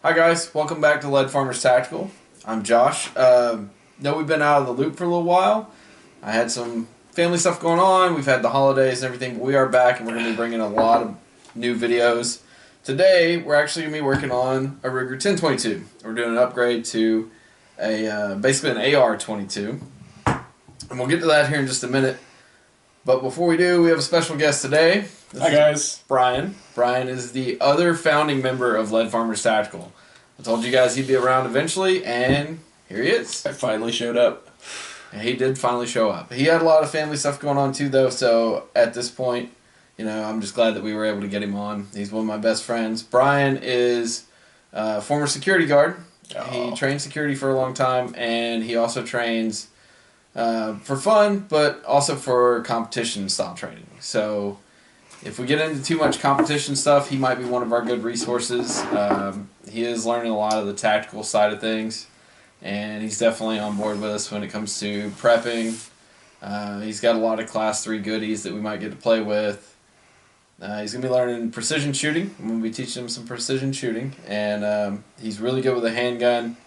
Hi guys, welcome back to Lead Farmers Tactical. I'm Josh. Know we've been out of the loop for a little while. I had some family stuff going on. We've had the holidays and everything, but we are back and we're going to be bringing a lot of new videos. Today, we're actually going to be working on a Ruger 1022. We're doing an upgrade to a basically an AR22. And we'll get to that here in just a minute. But before we do, we have a special guest today. Hi guys. Brian. Brian is the other founding member of Lead Farmers Tactical. I told you guys he'd be around eventually, and here he is. I finally showed up. And he did finally show up. He had a lot of family stuff going on too, though, so at this point, you know, I'm just glad that we were able to get him on. He's one of my best friends. Brian is a former security guard. Oh. He trained security for a long time, and he also trains for fun, but also for competition-style training. So if we get into too much competition stuff, he might be one of our good resources. He is learning a lot of the tactical side of things, and he's definitely on board with us when it comes to prepping. He's got a lot of Class 3 goodies that we might get to play with. He's going to be learning precision shooting. I'm going to be teaching him some precision shooting, and he's really good with a handgun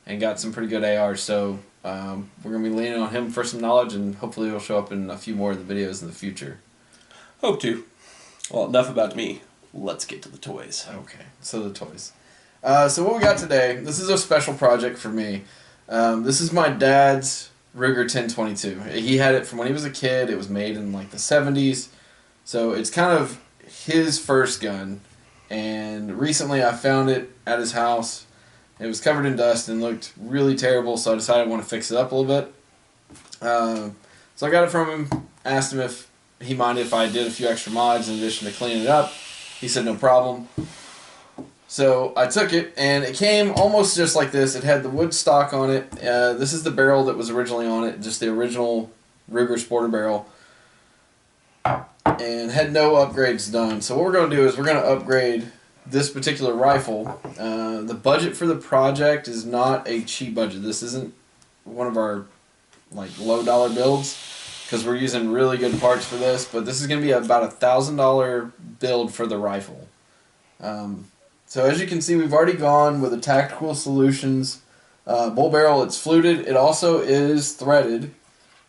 and got some pretty good ARs, so we're going to be leaning on him for some knowledge, and hopefully he'll show up in a few more of the videos in the future. Hope to. Well, enough about me. Let's get to the toys. Okay, so the toys. So what we got today, this is a special project for me. This is my dad's Ruger 1022. He had it from when he was a kid. It was made in like the 70s. So it's kind of his first gun. And recently I found it at his house. It was covered in dust and looked really terrible, so I decided I want to fix it up a little bit. So I got it from him, asked him if he minded if I did a few extra mods in addition to cleaning it up. He said no problem. So I took it, and it came almost just like this. It had the wood stock on it. This is the barrel that was originally on it, just the original Ruger Sporter barrel. And had no upgrades done. So what we're going to do is we're going to upgrade this particular rifle. The budget for the project is not a cheap budget. This isn't one of our like low dollar builds, because we're using really good parts for this, but this is going to be about a $1,000 build for the rifle. So as you can see, we've already gone with the Tactical Solutions bull barrel. It's fluted. It also is threaded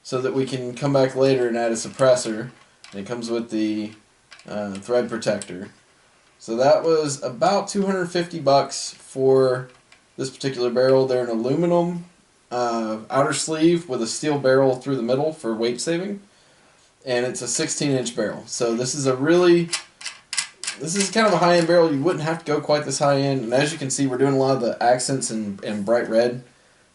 so that we can come back later and add a suppressor. And it comes with the thread protector. So that was about $250 for this particular barrel. They're an aluminum outer sleeve with a steel barrel through the middle for weight saving, and it's a 16-inch barrel. So this is kind of a high-end barrel. You wouldn't have to go quite this high-end, and as you can see, we're doing a lot of the accents in bright red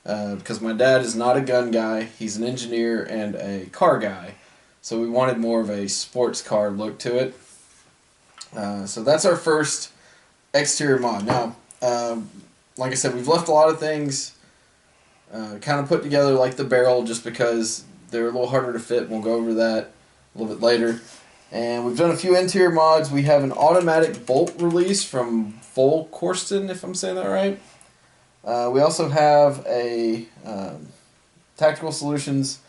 because my dad is not a gun guy. He's an engineer and a car guy, so we wanted more of a sports car look to it. So that's our first exterior mod. Now, like I said, we've left a lot of things kind of put together like the barrel just because they're a little harder to fit. We'll go over that a little bit later. And we've done a few interior mods. We have an automatic bolt release from Volkorsten, if I'm saying that right. We also have a Tactical Solutions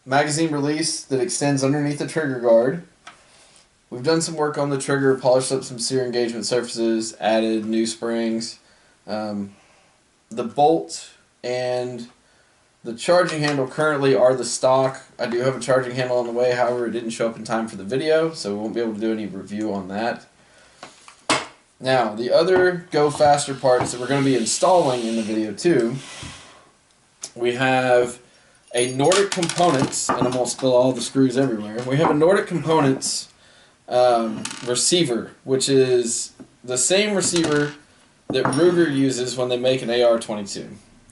magazine release that extends underneath the trigger guard. We've done some work on the trigger, polished up some sear engagement surfaces, added new springs. The bolt and the charging handle currently are the stock. I do have a charging handle on the way, however it didn't show up in time for the video, so we won't be able to do any review on that. Now, the other Go Faster parts that we're going to be installing in the video too, we have a Nordic Components, and I'm going to spill all the screws everywhere. We have a Nordic Components receiver, which is the same receiver that Ruger uses when they make an AR22.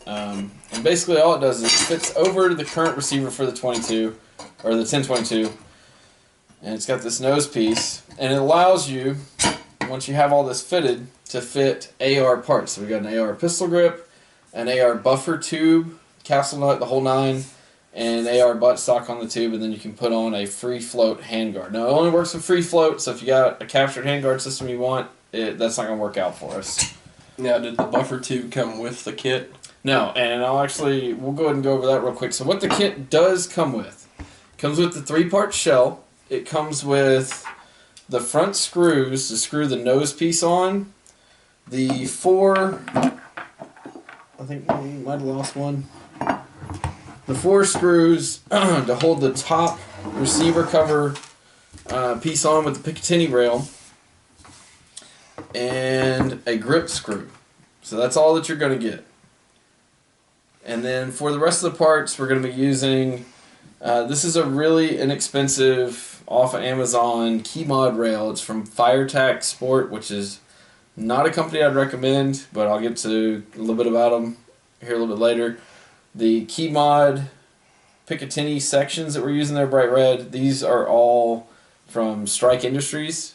And basically all it does is it fits over the current receiver for the 22, or the 1022, and it's got this nose piece, and it allows you, once you have all this fitted, to fit AR parts. So we got an AR pistol grip, an AR buffer tube, castle nut, the whole nine, and an AR butt stock on the tube, and then you can put on a free float handguard. Now it only works with free float, so if you got a captured handguard system you want, that's not going to work out for us. Now, did the buffer tube come with the kit? No, and we'll go ahead and go over that real quick. So what the kit does come with, comes with the 3-part shell. It comes with the front screws to screw the nose piece on, The four, I think we might have lost one. The four screws to hold the top receiver cover piece on with the Picatinny rail, and a grip screw. So that's all that you're going to get. And then for the rest of the parts, we're going to be using, this is a really inexpensive, off of Amazon, key mod rail. It's from FireTac Sport, which is not a company I'd recommend, but I'll get to a little bit about them here a little bit later. The key mod Picatinny sections that we're using there, bright red, these are all from Strike Industries.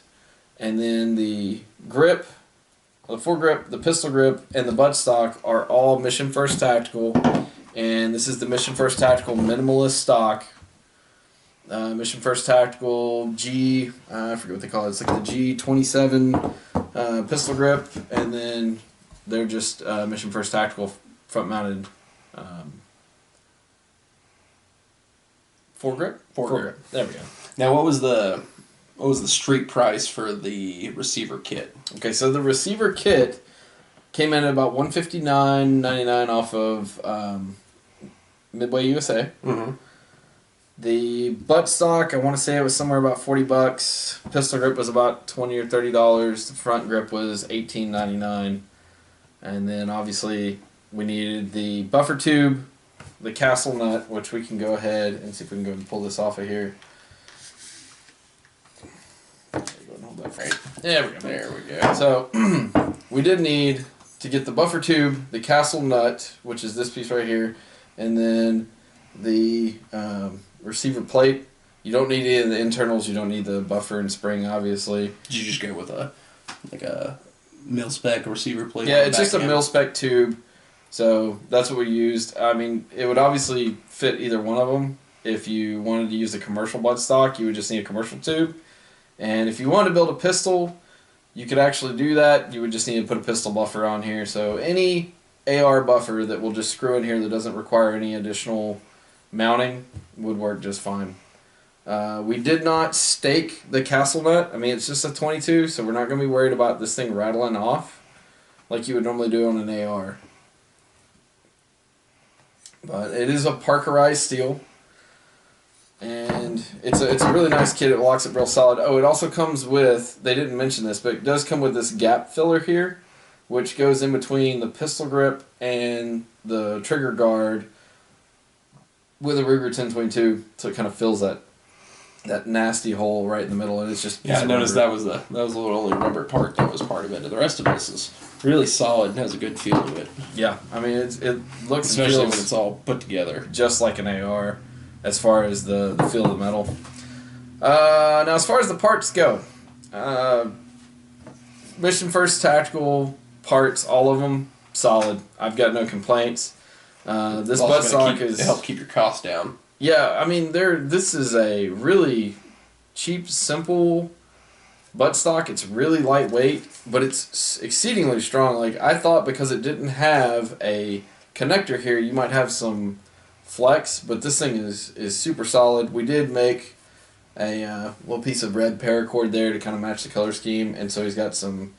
And then the grip, the foregrip, the pistol grip, and the buttstock are all Mission First Tactical. And this is the Mission First Tactical Minimalist stock. Mission First Tactical G, I forget what they call it. It's like the G27 pistol grip. And then they're just Mission First Tactical front-mounted foregrip? Foregrip. There we go. Now, what was the street price for the receiver kit? Okay, so the receiver kit came in at about $159.99 off of Midway USA. Mm-hmm. The buttstock, I want to say it was somewhere about $40. Pistol grip was about $20 or $30. The front grip was $18.99. And then obviously we needed the buffer tube, the castle nut, which we can go ahead and see if we can go and pull this off of here. There we go. There we go. So we did need to get the buffer tube, the castle nut, which is this piece right here, and then the receiver plate. You don't need any of the internals. You don't need the buffer and spring, obviously. Did you just go with a mil-spec receiver plate? Yeah, it's just a mil-spec tube. So that's what we used. I mean, it would obviously fit either one of them. If you wanted to use a commercial buttstock, you would just need a commercial tube. And if you wanted to build a pistol, you could actually do that. You would just need to put a pistol buffer on here. So any AR buffer that will just screw in here that doesn't require any additional mounting would work just fine. We did not stake the castle nut. I mean, it's just a 22, so we're not going to be worried about this thing rattling off like you would normally do on an AR. But it is a Parkerized steel. And it's a really nice kit. It locks it real solid. Oh, it also comes with, they didn't mention this, but it does come with this gap filler here, which goes in between the pistol grip and the trigger guard with a Ruger 1022, so it kind of fills that nasty hole right in the middle, and it's just... Yeah, I noticed that was the only rubber part that was part of it. The rest of this is really solid and has a good feel to it. Yeah, I mean, it looks... Especially when it's all put together. Just like an AR, as far as the feel of the metal. Now, as far as the parts go, Mission First Tactical parts, all of them, solid. I've got no complaints. This buttstock is... help keep your costs down. Yeah, I mean, this is a really cheap, simple buttstock. It's really lightweight, but it's exceedingly strong. Like, I thought because it didn't have a connector here, you might have some flex, but this thing is super solid. We did make a little piece of red paracord there to kind of match the color scheme, and so he's got some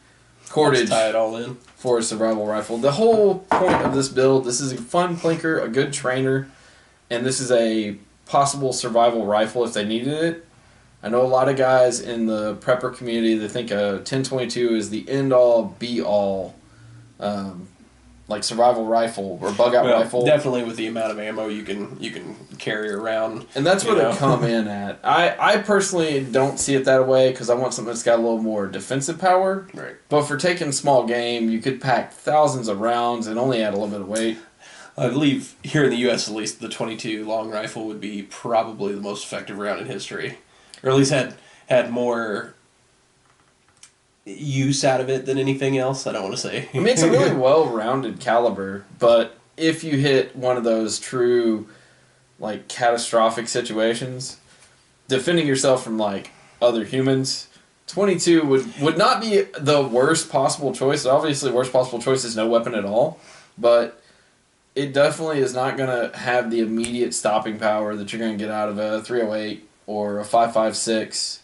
cordage tie it all in for a survival rifle. The whole point of this build, this is a fun plinker, a good trainer, and this is a possible survival rifle if they needed it. I know a lot of guys in the prepper community, they think a 1022 is the end-all, be-all like survival rifle or bug-out rifle. Definitely with the amount of ammo you can carry around. And that's what it come in at. I personally don't see it that way because I want something that's got a little more defensive power. Right. But for taking small game, you could pack thousands of rounds and only add a little bit of weight. I believe here in the U.S. at least, the 22 long rifle would be probably the most effective round in history, or at least had more use out of it than anything else. I don't want to say. I mean, it's a really well-rounded caliber, but if you hit one of those true, like, catastrophic situations, defending yourself from, like, other humans, 22 would not be the worst possible choice. Obviously, the worst possible choice is no weapon at all, but it definitely is not going to have the immediate stopping power that you're going to get out of a 308 or a 5.56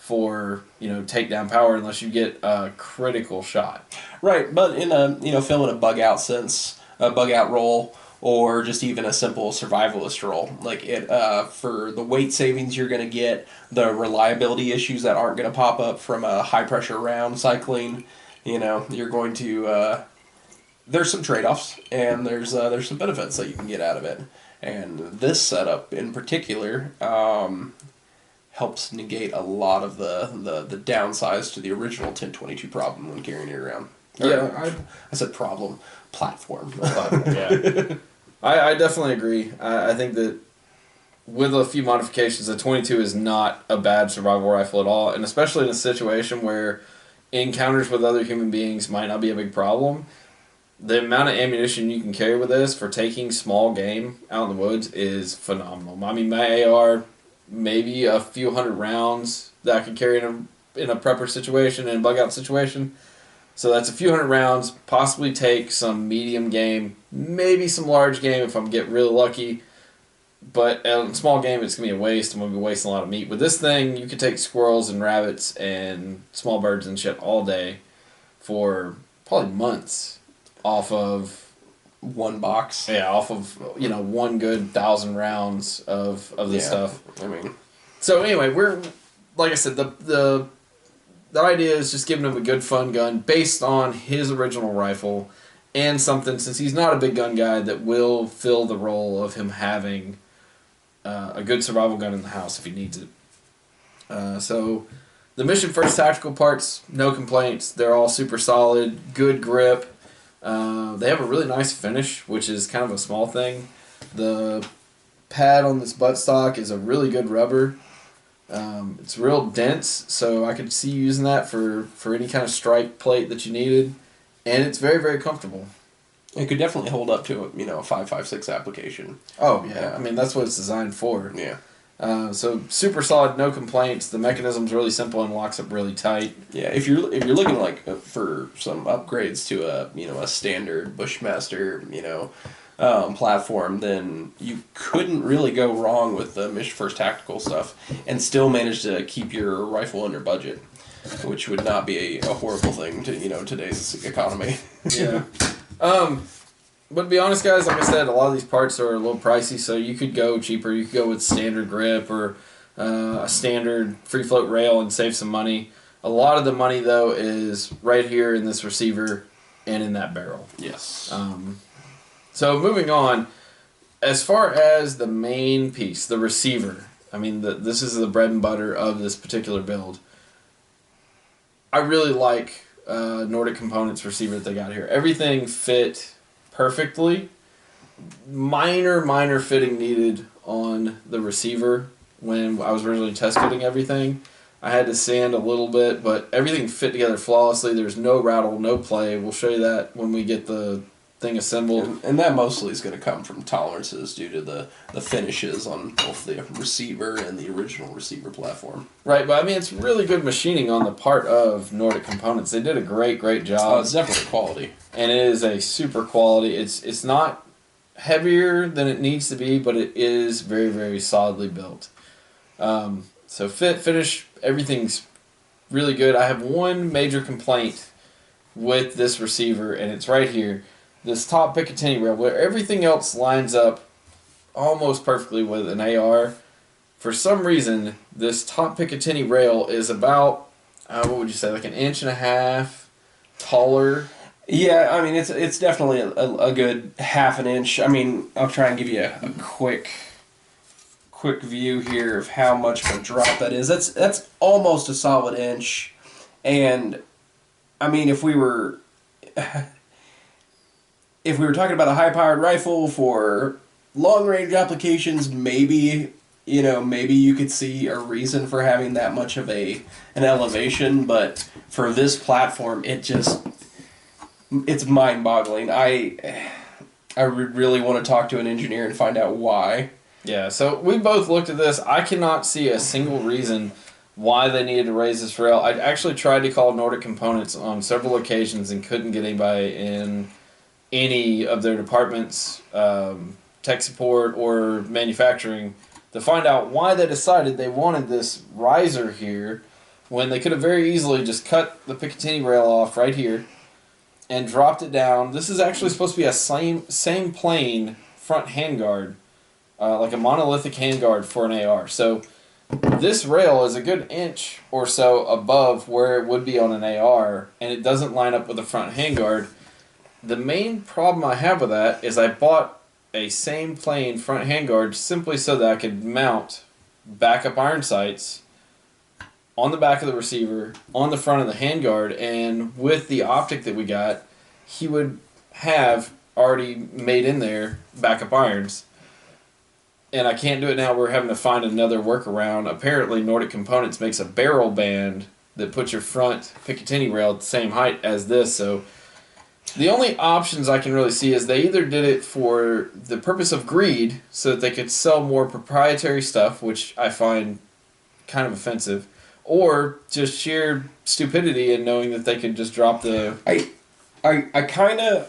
for takedown power unless you get a critical shot. Right, but in a filming a bug out sense, a bug out roll, or just even a simple survivalist roll, like it for the weight savings you're going to get, the reliability issues that aren't going to pop up from a high pressure round cycling, you're going to there's some trade offs and there's some benefits that you can get out of it, and this setup in particular. Helps negate a lot of the downsides to the original 1022 problem when carrying it around. I said problem. Platform. Yeah. I definitely agree. I think that with a few modifications, the 22 is not a bad survival rifle at all, and especially in a situation where encounters with other human beings might not be a big problem. The amount of ammunition you can carry with this for taking small game out in the woods is phenomenal. I mean, my AR, maybe a few hundred rounds that I could carry in a prepper situation and bug out situation. So that's a few hundred rounds, possibly take some medium game, maybe some large game if I'm getting really lucky. But small game, it's going to be a waste. I'm going to be wasting a lot of meat. With this thing, you could take squirrels and rabbits and small birds and shit all day for probably months off of one box. Yeah, off of one good 1,000 rounds of this stuff. I mean, so anyway, we're like I said, the idea is just giving him a good fun gun based on his original rifle, and something, since he's not a big gun guy, that will fill the role of him having a good survival gun in the house if he needs it. So the Mission First tactical parts, no complaints. They're all super solid, good grip. They have a really nice finish, which is kind of a small thing. The pad on this buttstock is a really good rubber. It's real dense, so I could see you using that for any kind of strike plate that you needed. And it's very, very comfortable. It could definitely hold up to a 5.56 application. Oh, yeah. I mean, that's what it's designed for. Yeah. So super solid, no complaints. The mechanism's really simple and locks up really tight. Yeah, if you're looking for some upgrades to a standard Bushmaster platform, then you couldn't really go wrong with the Mission First tactical stuff and still manage to keep your rifle under budget, which would not be a horrible thing to today's economy. Yeah. But to be honest, guys, like I said, a lot of these parts are a little pricey, so you could go cheaper. You could go with standard grip or a standard free float rail and save some money. A lot of the money, though, is right here in this receiver and in that barrel. Yes. So moving on, as far as the main piece, the receiver, I mean, this is the bread and butter of this particular build. I really like Nordic Components receiver that they got here. Everything fit perfectly. Minor fitting needed on the receiver when I was originally test fitting everything. I had to sand a little bit, but everything fit together flawlessly. There's no rattle, no play. We'll show you that when we get the thing assembled. And that mostly is going to come from tolerances due to the finishes on both the receiver and the original receiver platform. Right, but I mean, it's really good machining on the part of Nordic Components. They did a great job. Oh, it's definitely quality. And it is a super quality. It's not heavier than it needs to be, but it is very, very solidly built. So fit, finish, everything's really good. I have one major complaint with this receiver, and it's right here. This top Picatinny rail, where everything else lines up almost perfectly with an AR. For some reason, this top Picatinny rail is about, what would you say, like 1.5 inches taller. Yeah, I mean, it's definitely a good 1/2 inch. I mean, I'll try and give you a quick view here of how much of a drop that is. That's almost a solid inch. And, I mean, if we were talking about a high-powered rifle for long-range applications, maybe you could see a reason for having that much of an elevation, but for this platform, it's mind-boggling. I would really want to talk to an engineer and find out why. Yeah, so we both looked at this. I cannot see a single reason why they needed to raise this rail. I actually tried to call Nordic Components on several occasions and couldn't get anybody in any of their departments, tech support or manufacturing, to find out why they decided they wanted this riser here when they could have very easily just cut the Picatinny rail off right here and dropped it down. This is actually supposed to be a same plane front handguard, like a monolithic handguard for an AR. So this rail is a good inch or so above where it would be on an AR, and it doesn't line up with the front handguard. The main problem I have with that is I bought a same plane front handguard simply so that I could mount backup iron sights on the back of the receiver, on the front of the handguard, and with the optic that we got, he would have already made in there backup irons. And I can't do it now. We're having to find another workaround. Apparently, Nordic Components makes a barrel band that puts your front Picatinny rail at the same height as this. So the only options I can really see is they either did it for the purpose of greed, so that they could sell more proprietary stuff, which I find kind of offensive, or just sheer stupidity in knowing that they could just drop the... I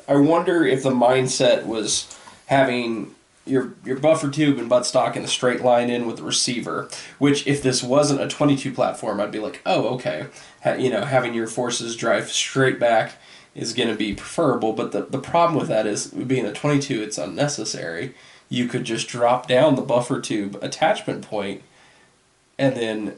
wonder if the mindset was having your buffer tube and buttstock in a straight line in with the receiver, which if this wasn't a 22 platform, I'd be like, oh, okay. Having your forces drive straight back is going to be preferable, but the problem with that is, being a 22, it's unnecessary. You could just drop down the buffer tube attachment point, and then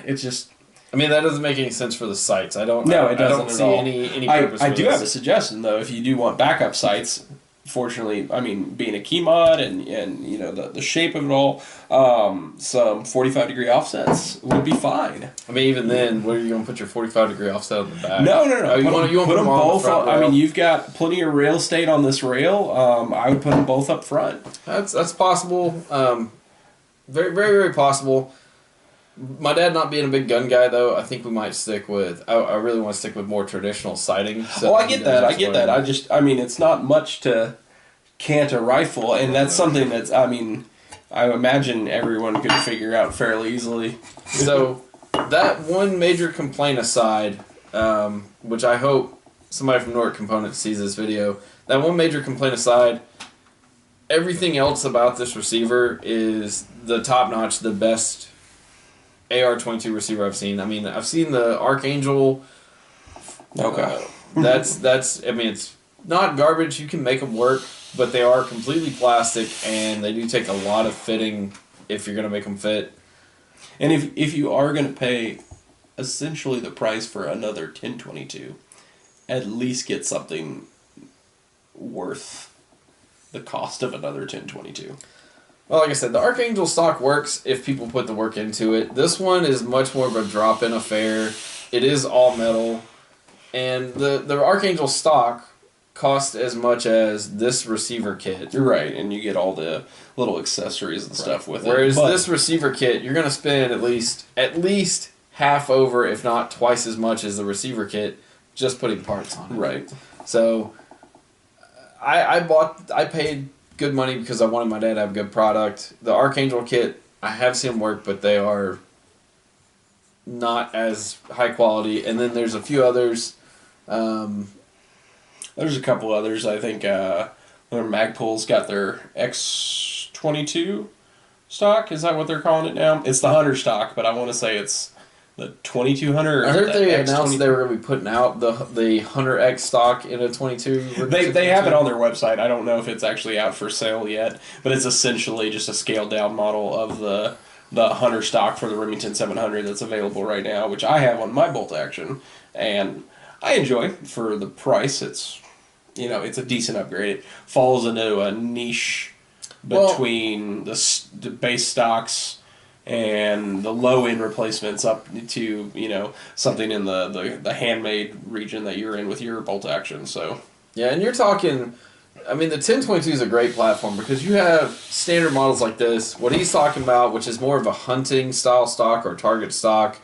it's just... I mean, that doesn't make any sense for the sights. It doesn't I don't see at all. any purpose I for do this. have a suggestion, though. If you do want backup sights, fortunately, I mean, being a key mod and the shape of it all, some 45-degree offsets would be fine. I mean, even then, where are you going to put your 45-degree offset on the back? No. Oh, you want to put them both on. I mean, you've got plenty of rail state on this rail. I would put them both up front. That's possible. Very, very, very possible. My dad not being a big gun guy, though, I think we might stick with... I really want to stick with more traditional sighting. So I get that. I mean, it's not much to cant a rifle, and that's something that's... I mean, I imagine everyone could figure out fairly easily. So, that one major complaint aside, which I hope somebody from Nordic Components sees this video, that one major complaint aside, everything else about this receiver is the top-notch, the best AR22 receiver I've seen. I mean, I've seen the Archangel. Okay. That's. I mean, it's not garbage. You can make them work, but they are completely plastic, and they do take a lot of fitting if you're gonna make them fit. And if you are gonna pay essentially the price for another 1022, at least get something worth the cost of another 1022. Well, like I said, the Archangel stock works if people put the work into it. This one is much more of a drop-in affair. It is all metal. And the Archangel stock costs as much as this receiver kit. You're right, and you get all the little accessories and stuff with it. Whereas this receiver kit, you're going to spend at least half over, if not twice as much as the receiver kit, just putting parts on it. Right. So, I paid good money because I wanted my dad to have a good product. The Archangel kit, I have seen them work, but they are not as high quality. And then there's a few others. There's a couple others. I think Magpul's got their X22 stock. Is that what they're calling it now? It's the Hunter stock, but I want to say it's the 2200. I heard they announced they were going to be putting out the Hunter X stock in a 22. They have it on their website. I don't know if it's actually out for sale yet, but it's essentially just a scaled down model of the Hunter stock for the Remington 700 that's available right now, which I have on my bolt action, and I enjoy for the price. It's it's a decent upgrade. It falls into a niche between the base stocks and the low-end replacements up to, something in the handmade region that you're in with your bolt action. So yeah, and you're talking, I mean, the 1022 is a great platform because you have standard models like this, what he's talking about, which is more of a hunting style stock or target stock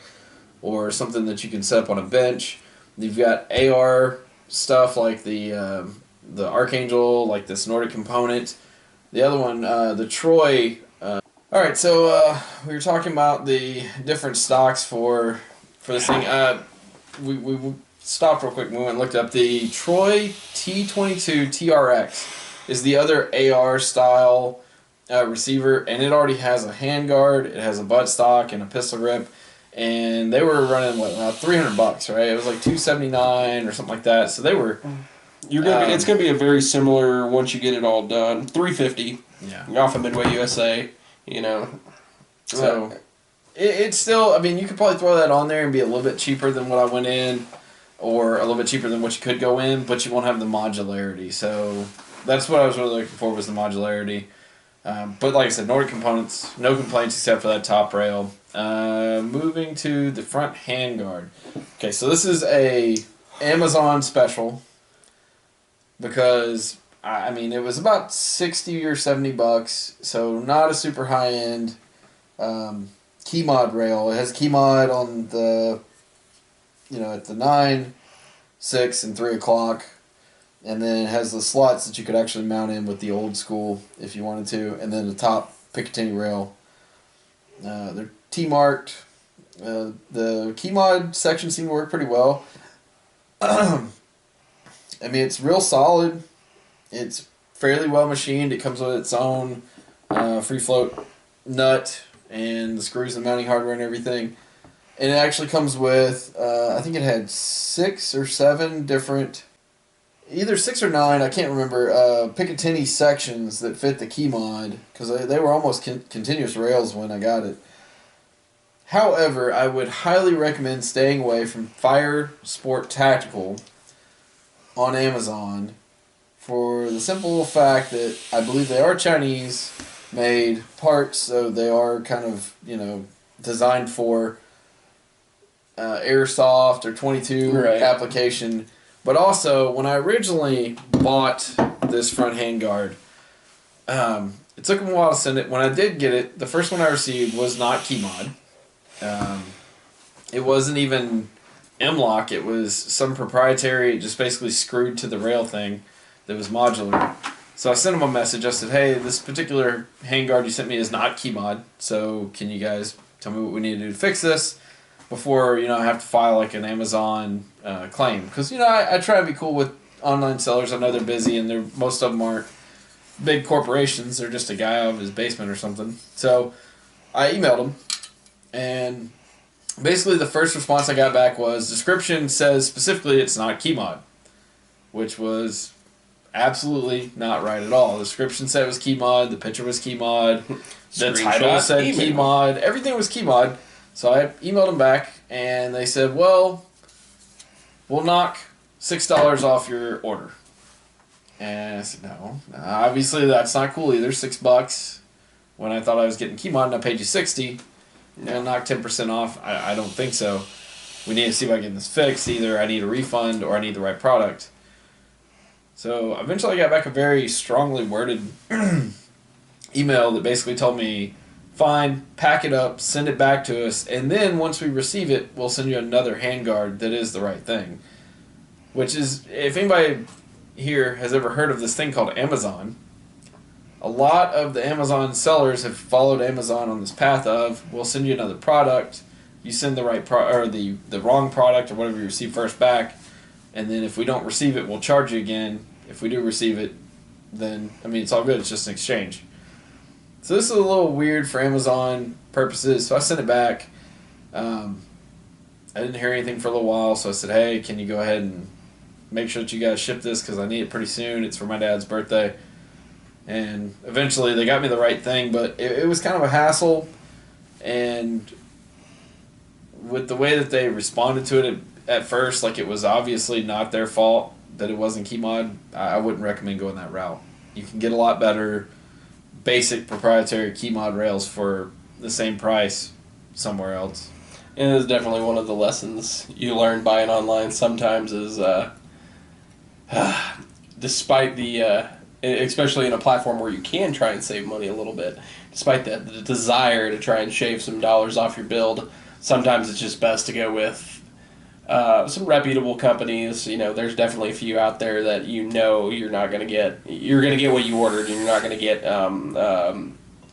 or something that you can set up on a bench. You've got AR stuff like the Archangel, like this Nordic Component. The other one, the Troy... All right, so we were talking about the different stocks for this thing. We stopped real quick and we went and looked up the Troy T22 TRX is the other AR style receiver, and it already has a handguard, it has a buttstock and a pistol grip, and they were running $300, right? It was like $279 or something like that. So they were. It's gonna be a very similar once you get it all done. $350. Yeah. Off of Midway USA. So it's still. I mean, you could probably throw that on there and be a little bit cheaper than what I went in, or a little bit cheaper than what you could go in, but you won't have the modularity. So that's what I was really looking for, was the modularity. But like I said, Nordic components, no complaints except for that top rail. Moving to the front handguard. Okay, so this is a Amazon special because I mean it was about $60 or $70, so not a super high end key mod rail. It has key mod on the at the 9, 6, and 3 o'clock. And then it has the slots that you could actually mount in with the old school if you wanted to. And then the top Picatinny rail. They're T-marked. The key mod section seemed to work pretty well. I mean, it's real solid. It's fairly well machined. It comes with its own free float nut and the screws and mounting hardware and everything. And it actually comes with, I think it had 6 or 7 different... Either 6 or 9, I can't remember, Picatinny sections that fit the key mod, because they were almost continuous rails when I got it. However, I would highly recommend staying away from Fire Sport Tactical on Amazon for the simple fact that I believe they are Chinese-made parts, so they are kind of, designed for airsoft or 22 application. But also, when I originally bought this front handguard, it took them a while to send it. When I did get it, the first one I received was not key mod. It wasn't even M-lock. It was some proprietary, just basically screwed to the rail thing that was modular. So I sent them a message. I said, hey, this particular handguard you sent me is not key mod, so can you guys tell me what we need to do to fix this before I have to file like an Amazon claim? Because I try to be cool with online sellers. I know they're busy and most of them aren't big corporations. They're just a guy out of his basement or something. So I emailed them, and basically the first response I got back was, description says specifically it's not key mod, which was absolutely not right at all. The description said it was key mod, the picture was key mod, the title said key mod, everything was key mod. So I emailed them back, and they said, well, we'll knock $6 off your order. And I said, no, obviously that's not cool either. $6 when I thought I was getting key mod and I paid you $60. And knock 10% off. I don't think so. We need to see if I can get this fixed. Either I need a refund or I need the right product. So eventually I got back a very strongly worded email that basically told me, fine, pack it up, send it back to us, and then once we receive it, we'll send you another handguard that is the right thing. Which is, if anybody here has ever heard of this thing called Amazon, a lot of the Amazon sellers have followed Amazon on this path of, we'll send you another product, you send the right or the wrong product or whatever you receive first back, and then if we don't receive it, we'll charge you again. If we do receive it, then, it's all good, it's just an exchange. So this is a little weird for Amazon purposes, so I sent it back. I didn't hear anything for a little while, so I said, hey, can you go ahead and make sure that you guys ship this, because I need it pretty soon. It's for my dad's birthday. And eventually they got me the right thing, but it was kind of a hassle, and with the way that they responded to it at first, like it was obviously not their fault that it wasn't key mod, I wouldn't recommend going that route. You can get a lot better basic proprietary key mod rails for the same price somewhere else. And it is definitely one of the lessons you learn buying online sometimes is despite the especially in a platform where you can try and save money a little bit, despite the desire to try and shave some dollars off your build, sometimes it's just best to go with some reputable companies. There's definitely a few out there that you're not going to get. You're going to get what you ordered, and you're not going to get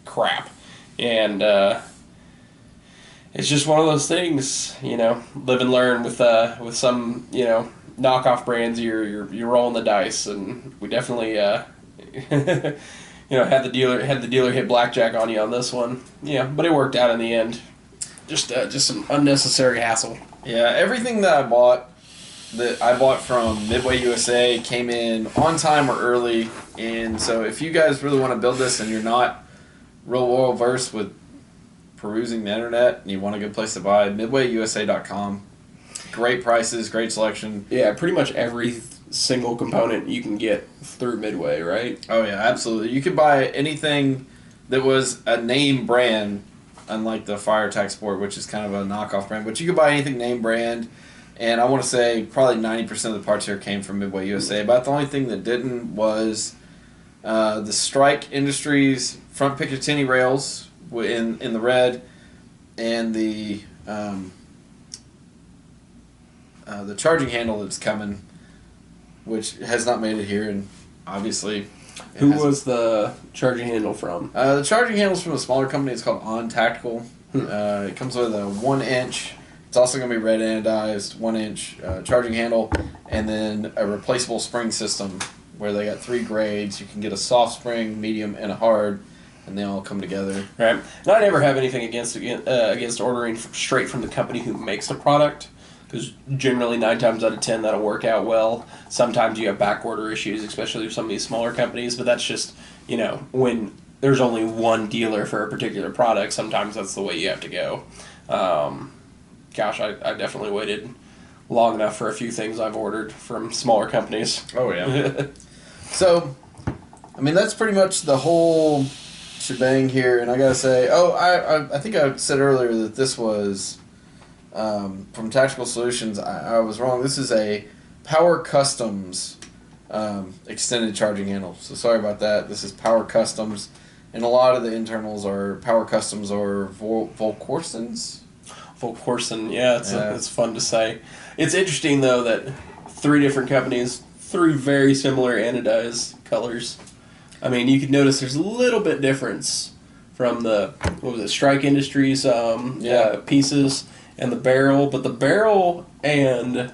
crap. And it's just one of those things. Live and learn with some knockoff brands. You're rolling the dice, and we definitely had the dealer hit blackjack on you on this one. Yeah, but it worked out in the end. Just some unnecessary hassle. Yeah, everything that I bought from Midway USA came in on time or early, and so if you guys really want to build this and you're not real well versed with perusing the internet and you want a good place to buy, midwayusa.com. Great prices, great selection. Yeah, pretty much every single component you can get through Midway, right? Oh yeah, absolutely. You could buy anything that was a name brand, unlike the Fire Attack Sport, which is kind of a knockoff brand, but you could buy anything name brand. And I want to say probably 90% of the parts here came from Midway USA. About the only thing that didn't was the Strike Industries front Picatinny rails in the red, and the charging handle that's coming, which has not made it here, and obviously. Who was the charging handle from? The charging handle's from a smaller company. It's called On Tactical. It comes with a 1-inch. It's also going to be red anodized 1-inch charging handle, and then a replaceable spring system where they got 3 grades. You can get a soft spring, medium, and a hard, and they all come together. Right. And I never have anything against ordering straight from the company who makes the product, because generally 9 times out of 10 that'll work out well. Sometimes you have back order issues, especially with some of these smaller companies, but that's just, when there's only one dealer for a particular product, sometimes that's the way you have to go. Gosh, I definitely waited long enough for a few things I've ordered from smaller companies. Oh, yeah. So, I mean, that's pretty much the whole shebang here, and I gotta say, I think I said earlier that this was from Tactical Solutions. I was wrong. This is a Power Customs extended charging handle, so sorry about that. This is Power Customs, and a lot of the internals are Power Customs or Volkorsons. Volkorson, yeah, it's fun to say. It's interesting, though, that 3 different companies, 3 very similar anodized colors. I mean, you could notice there's a little bit difference from the, Strike Industries pieces and the barrel, but the barrel and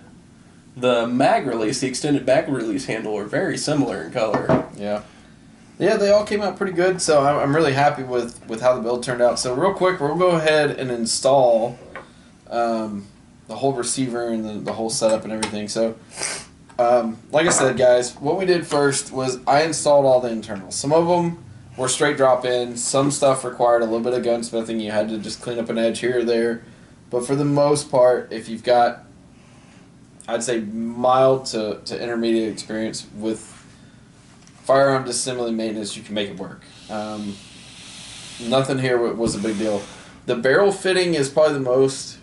the mag release, the extended mag release handle, are very similar in color. Yeah. Yeah, they all came out pretty good, so I'm really happy with how the build turned out. So real quick, we'll go ahead and install the whole receiver and the whole setup and everything. So, like I said, guys, what we did first was I installed all the internals. Some of them were straight drop-in. Some stuff required a little bit of gunsmithing. You had to just clean up an edge here or there. But for the most part, if you've got, I'd say, mild to intermediate experience with firearm disassembly maintenance, you can make it work. Nothing here was a big deal. The barrel fitting is probably the most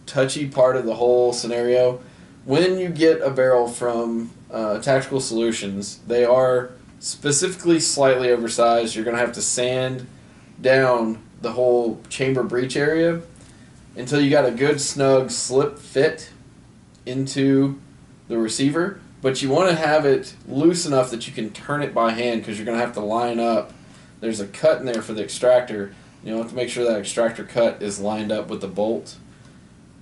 touchy part of the whole scenario. When you get a barrel from Tactical Solutions, they are specifically slightly oversized. You're going to have to sand down the whole chamber breech area until you got a good snug slip fit into the receiver. But you want to have it loose enough that you can turn it by hand, because you're going to have to line up. There's a cut in there for the extractor. You have to make sure that extractor cut is lined up with the bolt.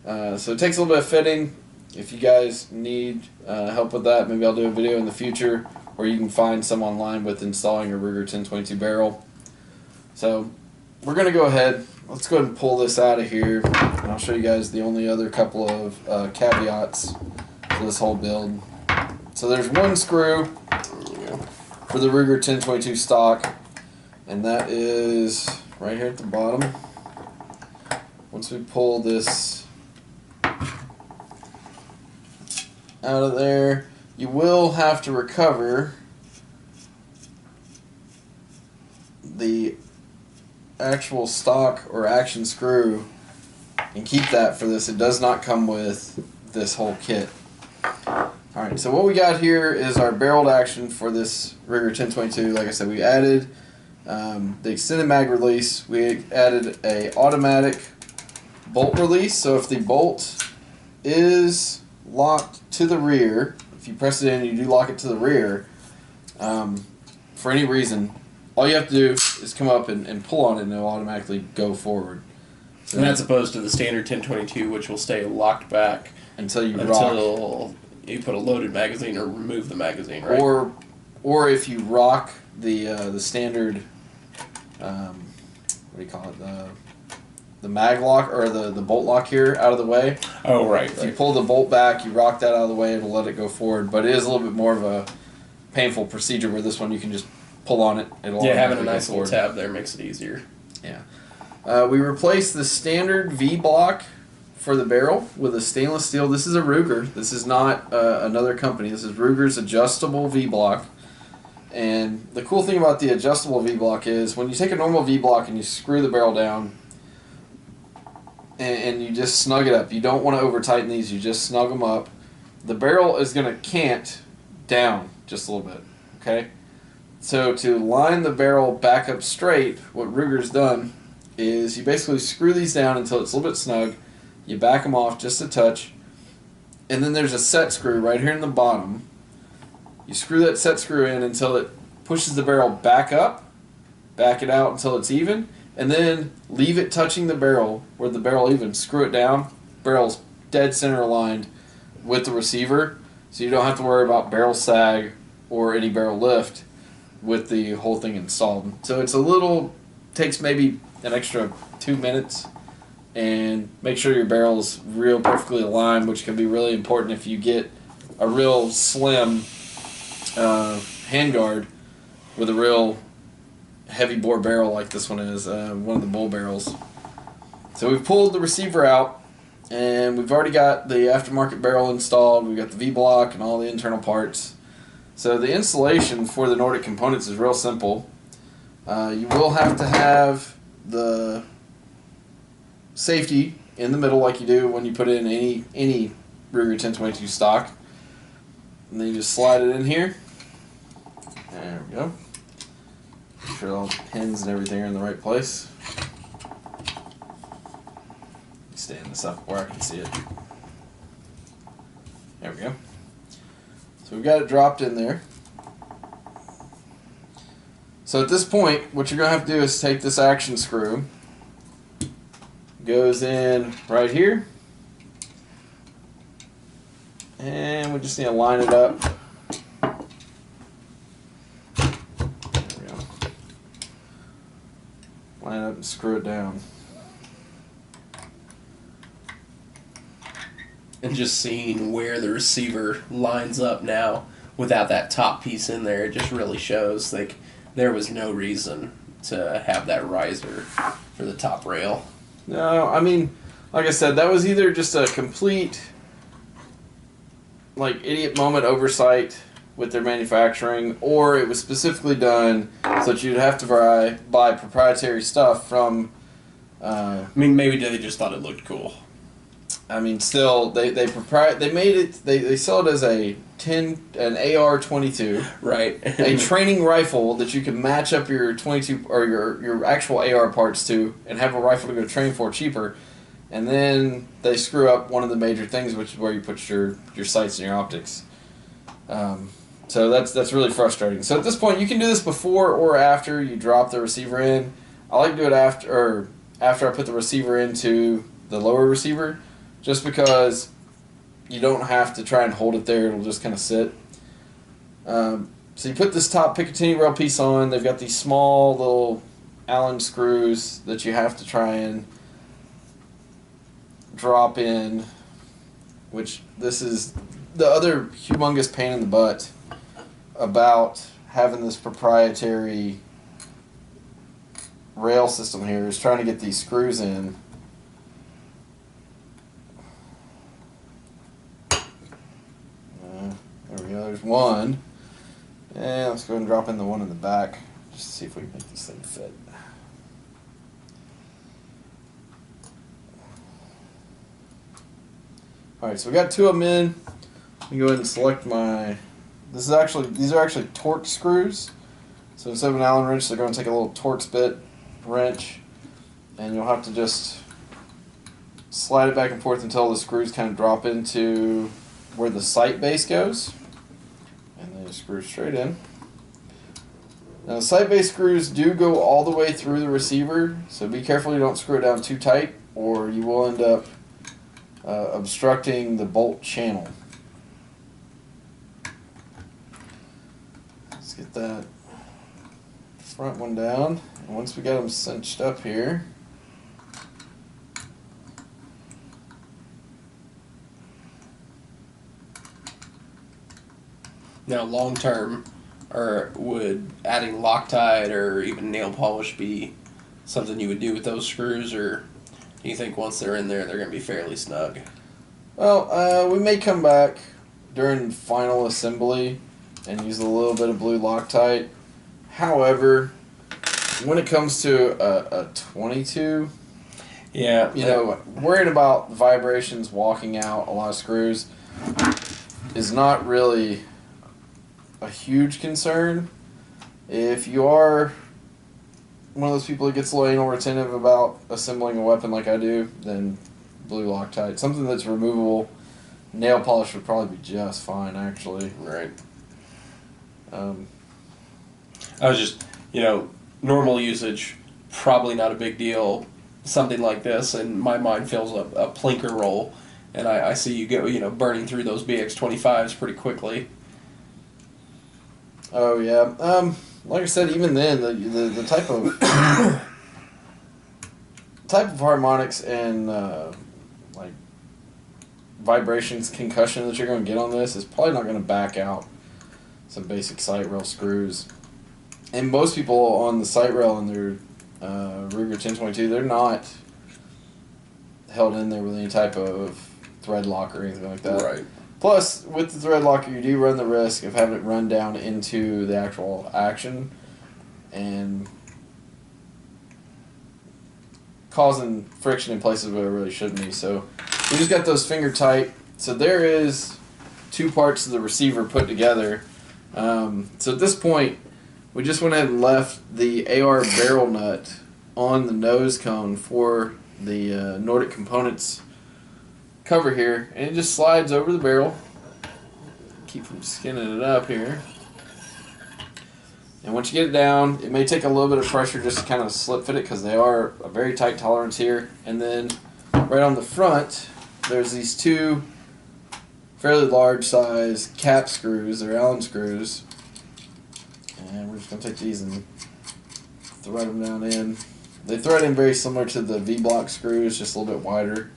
So it takes a little bit of fitting. If you guys need help with that, maybe I'll do a video in the future, or you can find some online with installing a Ruger 1022 barrel. So we're going to go ahead. Let's go ahead and pull this out of here, and I'll show you guys the only other couple of caveats to this whole build. So there's one screw for the Ruger 1022 stock, and that is right here at the bottom. Once we pull this out of there, you will have to recover the actual stock or action screw and keep that for this. It does not come with this whole kit. Alright, so what we got here is our barreled action for this Ruger 1022. Like I said, we added the extended mag release. We added a automatic bolt release, so if the bolt is locked to the rear, if you press it in and you do lock it to the rear, for any reason, all you have to do is come up and pull on it and it'll automatically go forward. So and that's opposed to the standard 1022, which will stay locked back until you put a loaded magazine or remove the magazine, right? Or if you rock the standard, what do you call it, mag lock or the bolt lock here out of the way. Oh, right. If you pull the bolt back, you rock that out of the way, it'll let it go forward. But it is a little bit more of a painful procedure where this one you can just pull on it. It'll having a nice little tab there makes it easier. Yeah. We replaced the standard V block for the barrel with a stainless steel. This is a Ruger. This is not another company. This is Ruger's adjustable V block. And the cool thing about the adjustable V block is when you take a normal V block and you screw the barrel down and you just snug it up. You don't want to over tighten these. You just snug them up. The barrel is going to cant down just a little bit. Okay. So to line the barrel back up straight, what Ruger's done is you basically screw these down until it's a little bit snug. You back them off just a touch, and then there's a set screw right here in the bottom. You screw that set screw in until it pushes the barrel back up, back it out until it's even, and then leave it touching the barrel where the barrel even. Screw it down. Barrel's dead center aligned with the receiver, so you don't have to worry about barrel sag or any barrel lift with the whole thing installed. So it's takes maybe an extra 2 minutes, and make sure your barrel's real perfectly aligned, which can be really important if you get a real slim handguard with a real heavy bore barrel like this one is, one of the bull barrels. So we've pulled the receiver out, and we've already got the aftermarket barrel installed. We've got the V-block and all the internal parts. So the installation for the Nordic components is real simple. You will have to have the safety in the middle like you do when you put in any Ruger 1022 stock. And then you just slide it in here. There we go. Make sure all the pins and everything are in the right place. Stand this up where I can see it. There we go. So we've got it dropped in there. So at this point, what you're going to have to do is take this action screw. Goes in right here. And we just need to line it up. There we go. Line it up and screw it down. And just seeing where the receiver lines up now without that top piece in there, it just really shows like there was no reason to have that riser for the top rail. No, I mean, like I said, that was either just a complete like idiot moment oversight with their manufacturing, or it was specifically done so that you'd have to buy proprietary stuff from. I mean, maybe they just thought it looked cool. I mean, still, they made it. They sell it as an AR22, right? A training rifle that you can match up your 22 or your actual AR parts to, and have a rifle to go train for cheaper. And then they screw up one of the major things, which is where you put your sights and your optics. So that's really frustrating. So at this point, you can do this before or after you drop the receiver in. I like to do it after I put the receiver into the lower receiver, just because you don't have to try and hold it there. It'll just kind of sit. So you put this top Picatinny rail piece on. They've got these small little Allen screws that you have to try and drop in, which this is the other humongous pain in the butt about having this proprietary rail system here, is trying to get these screws in. There we go, there's one. And let's go ahead and drop in the one in the back, just to see if we can make this thing fit. Alright, so we got two of them in. Let me go ahead and select my... these are actually Torx screws. So instead of an Allen wrench, they're going to take a little Torx bit wrench, and you'll have to just slide it back and forth until the screws kind of drop into where the sight base goes. And then you screw straight in. Now the sight base screws do go all the way through the receiver, so be careful you don't screw it down too tight, or you will end up obstructing the bolt channel. Let's get that front one down, and once we got them cinched up here, Now, long term, or would adding Loctite or even nail polish be something you would do with those screws, or do you think once they're in there, they're going to be fairly snug? Well, we may come back during final assembly and use a little bit of blue Loctite. However, when it comes to a 22, Yeah. worrying about vibrations walking out a lot of screws is not really a huge concern. If you are one of those people that gets a little anal retentive about assembling a weapon like I do, then blue Loctite. Something that's removable. Nail polish would probably be just fine, actually. Right. Um, I was just, normal usage, probably not a big deal. Something like this, in my mind, fills a plinker roll, and I see you go, burning through those BX25s pretty quickly. oh yeah. Like I said, even then, the type of harmonics and like vibrations, concussion that you're going to get on this is probably not going to back out some basic sight rail screws. And most people on the sight rail in their Ruger 1022, they're not held in there with any type of thread lock or anything like that. Right. Plus, with the thread locker, you do run the risk of having it run down into the actual action and causing friction in places where it really shouldn't be. So we just got those finger tight. So there is two parts of the receiver put together. So at this point, we just went ahead and left the AR barrel nut on the nose cone for the Nordic Components cover here, and it just slides over the barrel. Keep from skinning it up here. And once you get it down, it may take a little bit of pressure just to kind of slip fit it because they are a very tight tolerance here. And then right on the front, there's these two fairly large size cap screws. They're Allen screws. And we're just going to take these and thread them down in. They thread in very similar to the V-block screws, just a little bit wider.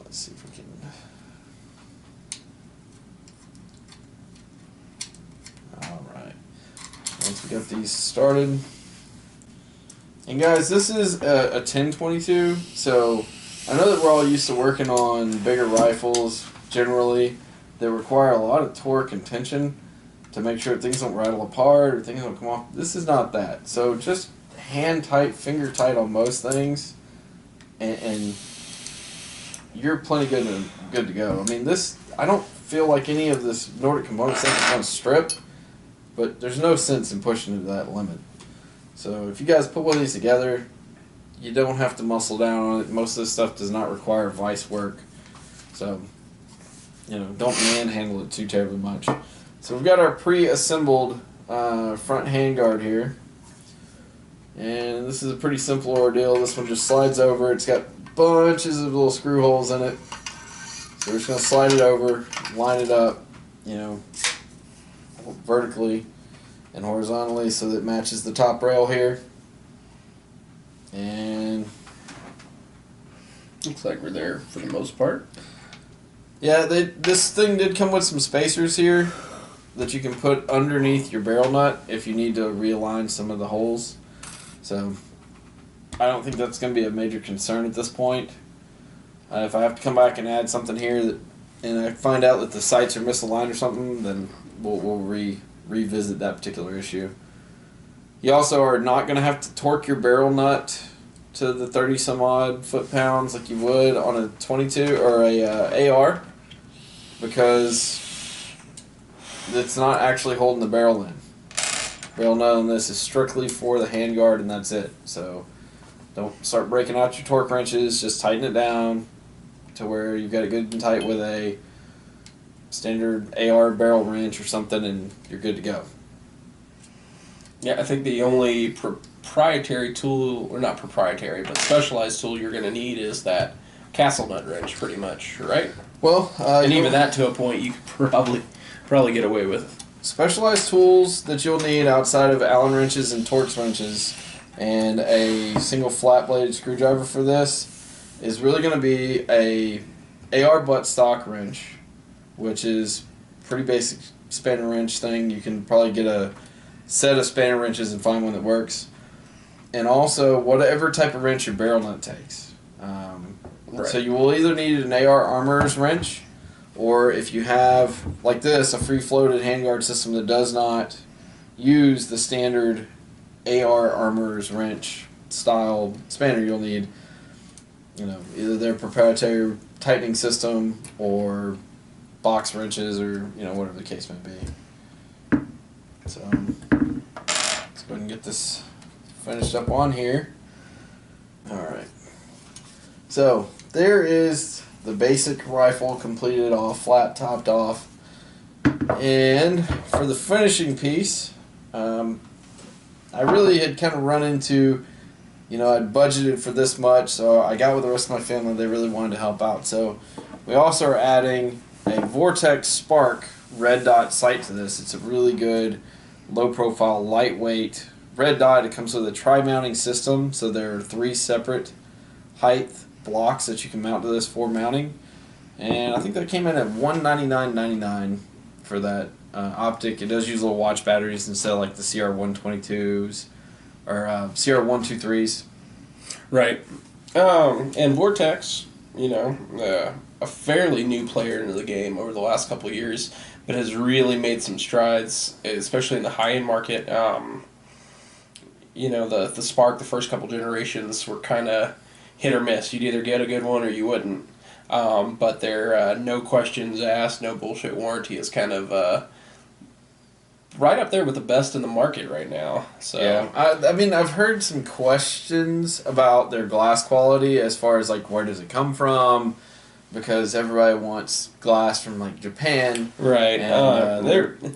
Let's see if we can... Alright. Once we got these started. And guys, this is a 1022, so I know that we're all used to working on bigger rifles, generally, that require a lot of torque and tension to make sure things don't rattle apart or things don't come off. This is not that. So just hand tight, finger tight on most things, and you're plenty good to go. I mean, this, I don't feel like any of this Nordic Component stuff is going to strip, but there's no sense in pushing it to that limit. So if you guys put one of these together, you don't have to muscle down on it. Most of this stuff does not require vice work. So, don't manhandle it too terribly much. So we've got our pre-assembled front handguard here. And this is a pretty simple ordeal. This one just slides over. It's got bunches of little screw holes in it. So we're just going to slide it over, line it up, vertically and horizontally so that it matches the top rail here. And looks like we're there for the most part. Yeah, this thing did come with some spacers here that you can put underneath your barrel nut if you need to realign some of the holes. So I don't think that's going to be a major concern at this point. If I have to come back and add something here and I find out that the sights are misaligned or something, then we'll revisit that particular issue. You also are not going to have to torque your barrel nut to the 30 some odd foot-pounds like you would on a 22 or a AR, because it's not actually holding the barrel in. Barrel nut on this is strictly for the handguard, and that's it. So don't start breaking out your torque wrenches. Just tighten it down to where you've got it good and tight with a standard AR barrel wrench or something, and you're good to go. Yeah, I think the only proprietary tool, or not proprietary, but specialized tool you're going to need is that castle nut wrench, pretty much, right? Well, and even that, to a point, you could probably get away with. Specialized tools that you'll need outside of Allen wrenches and Torx wrenches and a single flat bladed screwdriver for this is really going to be a AR buttstock wrench, which is pretty basic spanner wrench thing. You can probably get a set of spanner wrenches and find one that works. And also, whatever type of wrench your barrel nut takes. Right. So you will either need an AR armorer's wrench, or if you have, like this, a free-floated handguard system that does not use the standard AR armorer's wrench style spanner, you'll need, either their proprietary tightening system or box wrenches, or whatever the case may be. So let's go ahead and get this finished up on here. All right. So there is the basic rifle completed off, flat topped off, and for the finishing piece, I really had kind of run into, I'd budgeted for this much, so I got with the rest of my family. They really wanted to help out. So we also are adding a Vortex Spark red dot sight to this. It's a really good, low profile, lightweight red dot. It comes with a tri-mounting system, so there are 3 separate height blocks that you can mount to this for mounting. And I think that came in at $199.99 for that optic. It does use little watch batteries instead of like the CR122s or CR123s. Right. And Vortex, a fairly new player into the game over the last couple of years, but has really made some strides, especially in the high-end market. The Spark, the first couple generations were kind of hit or miss. You'd either get a good one or you wouldn't. But their no questions asked, no bullshit warranty is kind of right up there with the best in the market right now. So yeah, I mean, I've heard some questions about their glass quality as far as like where does it come from, because everybody wants glass from like Japan, right? And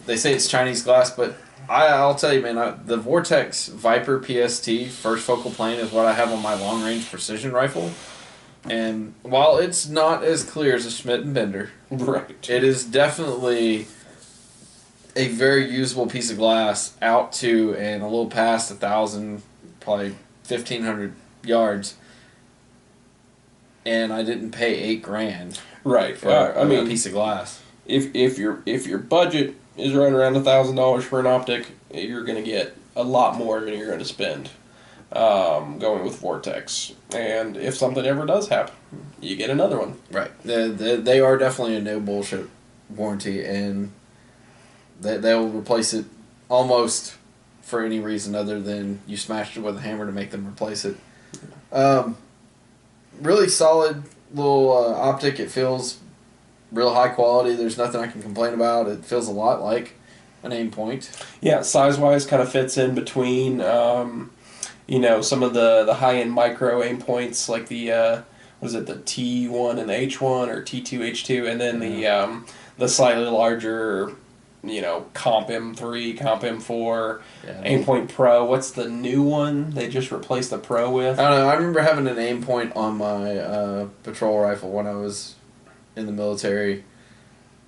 they say it's Chinese glass, but I'll tell you, man, the Vortex Viper PST first focal plane is what I have on my long range precision rifle. And while it's not as clear as a Schmidt and Bender, right, it is definitely a very usable piece of glass out to and a little past 1,000, probably 1,500 yards. And I didn't pay $8,000 right for a piece of glass. If your budget is right around $1,000 for an optic, you're going to get a lot more than you're going to spend going with Vortex. And if something ever does happen, you get another one. Right. They are definitely a no bullshit warranty, and they'll replace it almost for any reason other than you smashed it with a hammer to make them replace it. Really solid little optic. It feels real high quality. There's nothing I can complain about. It feels a lot like an aim point. Yeah, size-wise kind of fits in between, some of the high-end micro aim points like the, the T1 and the H1 or T2, H2, and then the slightly larger, Comp M3, Comp M4, Aimpoint Pro. What's the new one they just replaced the Pro with? I don't know. I remember having an aim point on my patrol rifle when I was in the military,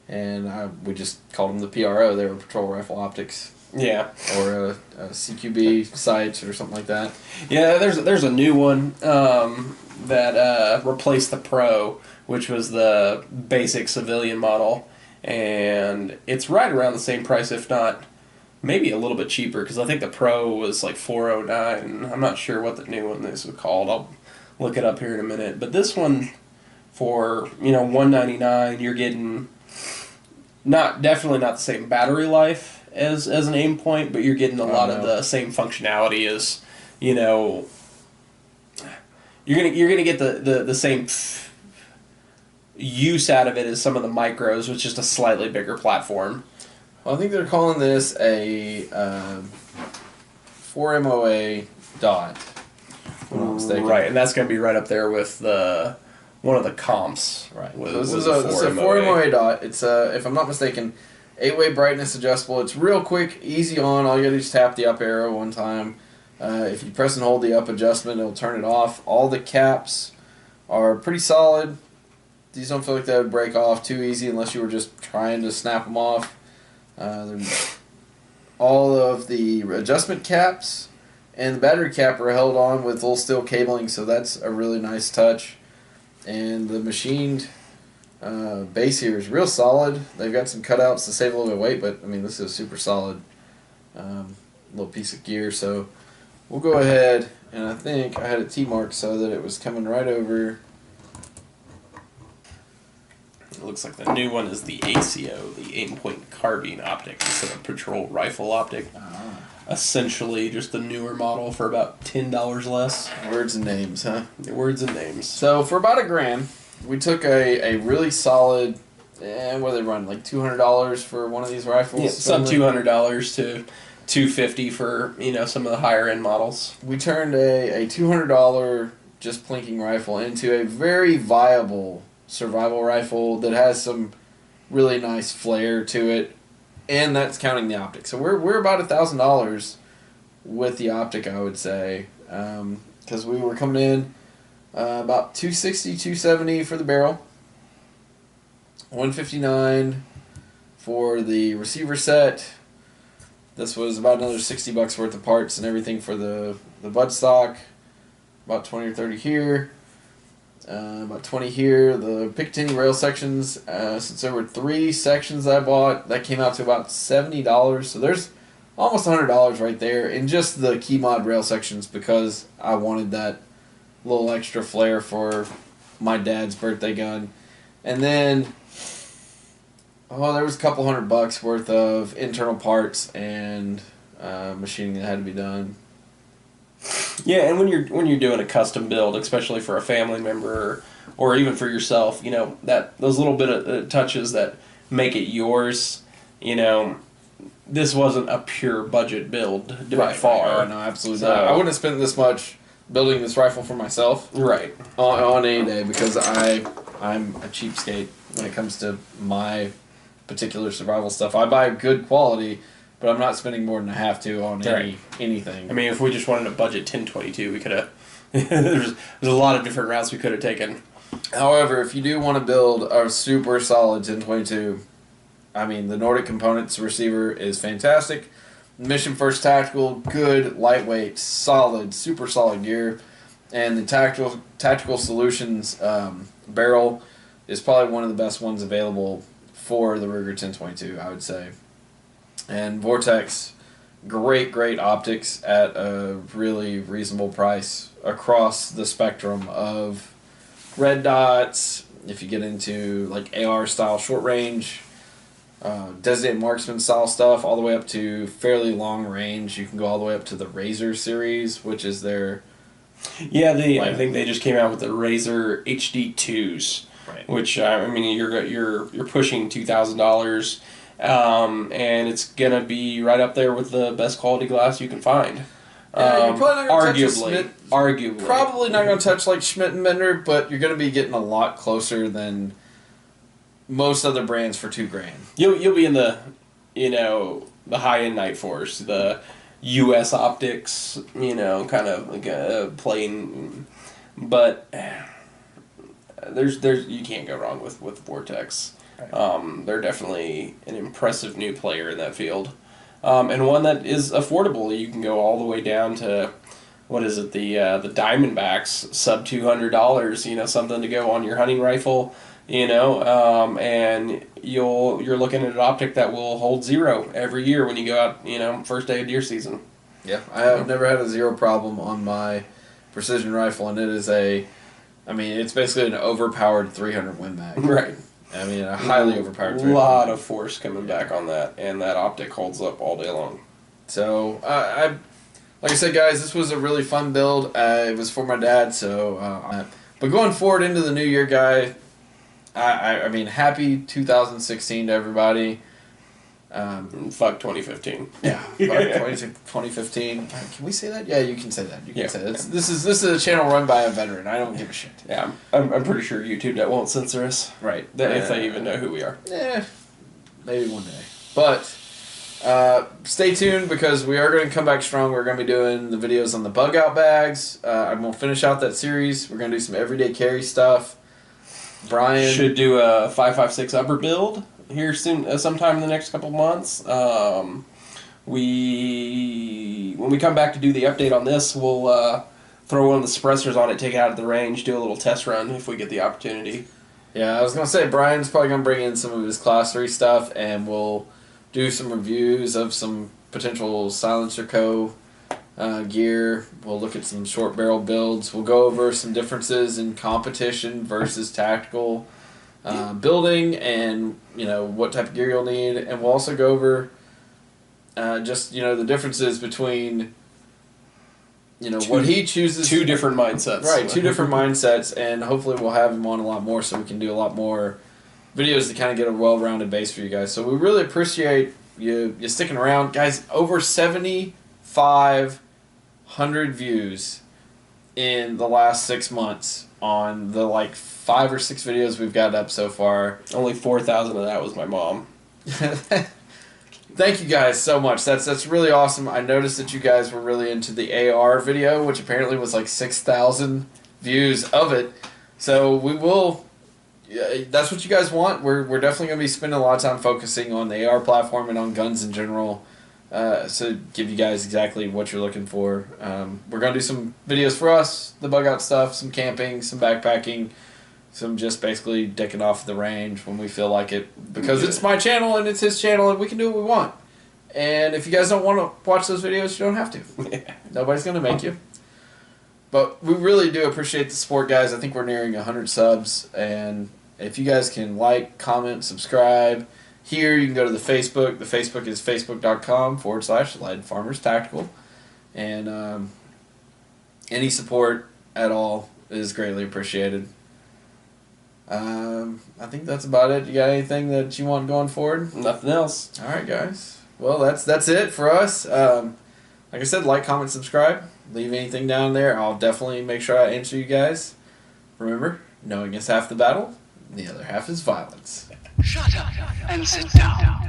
and we just called them the PRO. They were patrol rifle optics. Yeah. Or a CQB sights or something like that. Yeah, there's a new one that replaced the Pro, which was the basic civilian model, and it's right around the same price, if not maybe a little bit cheaper, because I think the Pro was like $409. I'm not sure what the new one is called. I'll look it up here in a minute. But this one, for $199, you're getting definitely not the same battery life as an aim point, but you're getting a lot of the same functionality as you're gonna get the same use out of it as some of the micros with just a slightly bigger platform. Well, I think they're calling this a 4MOA dot, if I'm not mistaken. Right, and that's gonna be right up there with one of the comps. Right. So this is a 4MOA dot. It's if I'm not mistaken, 8-way brightness adjustable. It's real quick, easy on. All you gotta do is tap the up arrow one time. If you press and hold the up adjustment, it'll turn it off. All the caps are pretty solid. These don't feel like they would break off too easy unless you were just trying to snap them off. All of the adjustment caps and the battery cap are held on with little steel cabling, so that's a really nice touch. And the machined Base here is real solid. They've got some cutouts to save a little bit of weight, but I mean this is a super solid little piece of gear. So we'll go ahead, and I think I had a T-mark so that it was coming right over. It looks like the new one is the ACO, the aim point carbine optic instead of patrol rifle optic. Essentially just the newer model for about $10 less. Words and names, huh? Words and names. So for about $1,000, we took a really solid, what do they run, like $200 for one of these rifles? Yeah, some $200 to $250 for, you know, some of the higher end models. We turned a $200 just plinking rifle into a very viable survival rifle that has some really nice flair to it, and that's counting the optic. So we're about $1,000 with the optic, I would say, because we were coming in about $260, $270 for the barrel, $159 for the receiver set. This was about another $60 worth of parts and everything for the buttstock. About 20 or 30 here. About 20 here. The Picatinny rail sections, since there were 3 sections I bought, that came out to about $70. So there's almost $100 right there in just the key mod rail sections because I wanted that little extra flair for my dad's birthday gun. And then, there was a couple $100 worth of internal parts and machining that had to be done. Yeah, and when you're doing a custom build, especially for a family member or even for yourself, you know, that those little bit of touches that make it yours, you know, this wasn't a pure budget build by far. Right. No, absolutely not. I wouldn't have spent this much building this rifle for myself. Right. On any day because I'm a cheapskate when it comes to my particular survival stuff. I buy good quality, but I'm not spending more than I have to on anything. I mean, if we just wanted a budget 1022, we could have. there's a lot of different routes we could have taken. However, if you do want to build a super solid 1022, I mean, the Nordic Components receiver is fantastic. Mission First Tactical, good, lightweight, solid, super solid gear. And the Tactical Solutions barrel is probably one of the best ones available for the Ruger 1022, I would say. And Vortex, great optics at a really reasonable price across the spectrum of red dots. If you get into like AR style short range, designated marksman style stuff, all the way up to fairly long range. You can go all the way up to the Razor series, which is their I think they just came out with the Razor HD2s, right. Which I mean you're pushing $2,000. And it's gonna be right up there with the best quality glass you can find. Yeah, you're probably not gonna touch arguably, probably not gonna touch like Schmidt and Bender, but you're gonna be getting a lot closer than most other brands for $2,000. You'll be in the, you know, the high end Night Force, the U.S. optics, you know, kind of like plain, but there's you can't go wrong with Vortex. They're definitely an impressive new player in that field, and one that is affordable. You can go all the way down to, what is it, the Diamondbacks, sub $200. You know, something to go on your hunting rifle. You know, and you're looking at an optic that will hold 0 every year when you go out. You know, first day of deer season. Yeah, I have never had a 0 problem on my precision rifle, and it is it's basically an overpowered 300 Win Mag. Right. I mean, a highly overpowered 300. A lot of force coming back on that, and that optic holds up all day long. So, like I said, guys, this was a really fun build. It was for my dad, so... but going forward into the new year, guy, I mean, happy 2016 to everybody. Fuck 2015. Yeah, fuck 2015. Can we say that? Yeah, you can say that. You can say that. This is a channel run by a veteran. I don't give a shit. Yeah, I'm pretty sure YouTube that won't censor us. Right. If they even know who we are. Yeah, maybe one day. But stay tuned because we are going to come back strong. We're going to be doing the videos on the bug out bags. I'm going to finish out that series. We're going to do some everyday carry stuff. Brian should do a 5.56 upper build here soon, sometime in the next couple months. When we come back to do the update on this, we'll throw one of the suppressors on it, take it out of the range, do a little test run if we get the opportunity. Yeah, I was gonna say Brian's probably gonna bring in some of his Class 3 stuff, and we'll do some reviews of some potential Silencer Co. Gear. We'll look at some short barrel builds. We'll go over some differences in competition versus tactical building, and what type of gear you'll need, and we'll also go over just the differences between what he chooses. Two different mindsets. Right, two different mindsets, and hopefully we'll have him on a lot more so we can do a lot more videos to kind of get a well-rounded base for you guys. So we really appreciate you sticking around. Guys, over 7,500 views in the last 6 months on the 5 or 6 videos we've got up so far. Only 4,000 of that was my mom. Thank you guys so much. That's really awesome. I noticed that you guys were really into the AR video, which apparently was 6,000 views of it. So we will. That's what you guys want. We're definitely going to be spending a lot of time focusing on the AR platform and on guns in general. So give you guys exactly what you're looking for. We're going to do some videos for us, the bug out stuff, some camping, some backpacking. Some just basically decking off the range when we feel like it. Because it's my channel and it's his channel and we can do what we want. And if you guys don't want to watch those videos, you don't have to. Nobody's going to make you. But we really do appreciate the support, guys. I think we're nearing 100 subs. And if you guys can like, comment, subscribe. Here you can go to the Facebook. The Facebook is facebook.com/Lead Farmers Tactical. And any support at all is greatly appreciated. I think that's about it. You got anything that you want going forward? Nothing else. All right, guys. Well, that's it for us. Like I said, like, comment, subscribe. Leave anything down there. I'll definitely make sure I answer you guys. Remember, knowing is half the battle. The other half is violence. Shut up and sit down.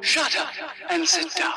Shut up and sit down.